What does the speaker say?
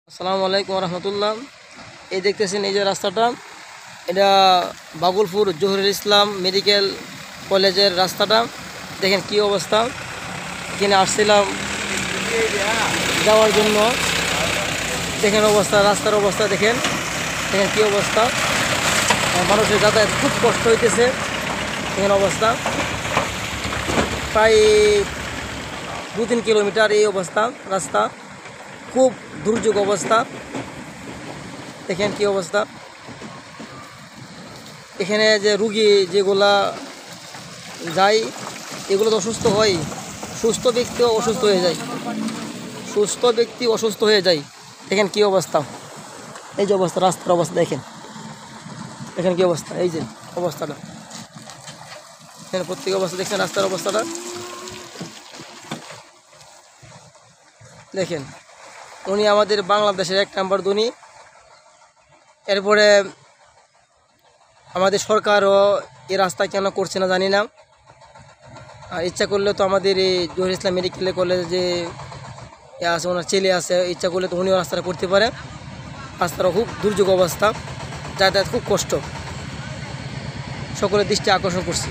আসসালামু আলাইকুম রহমতুল্লাহ। এই দেখতেছেন এই যে রাস্তাটা, এটা বাবুলপুর জহুরুল ইসলাম মেডিকেল কলেজের রাস্তাটা। দেখেন কি অবস্থা, এখানে আসছিলাম যাওয়ার জন্য। দেখেন অবস্থা, রাস্তার অবস্থা দেখেন, দেখেন কি অবস্থা। মানুষের যাতায়াত খুব কষ্ট হইতেছে। দেখেন অবস্থা, প্রায় 2-3 কিলোমিটার এই অবস্থা রাস্তা, খুব দুর্যোগ অবস্থা। দেখেন কি অবস্থা। এখানে যে রুগী যেগুলা যায়, এগুলো তো অসুস্থ হয়, সুস্থ ব্যক্তিও অসুস্থ হয়ে যায়, সুস্থ ব্যক্তি অসুস্থ হয়ে যায়। দেখেন কি অবস্থা, এই যে অবস্থা, রাস্তার অবস্থা দেখেন, দেখেন কি অবস্থা, এই যে অবস্থাটা দেখেন, প্রত্যেক অবস্থা দেখছেন রাস্তার অবস্থাটা দেখেন। উনি আমাদের বাংলাদেশের 1 নম্বর ধনী। এরপরে আমাদের সরকারও এই রাস্তা কেন করছে না জানি না। আর ইচ্ছা করলে তো আমাদের এই জহুরুল ইসলাম মেডিকেল কলেজে যে আছে, ওনার ছেলে আছে, ইচ্ছা করলে তো উনিও রাস্তাটা করতে পারে। রাস্তাটা খুব দুর্যোগ অবস্থা, যাতায়াত খুব কষ্ট, সকলের দৃষ্টি আকর্ষণ করছে।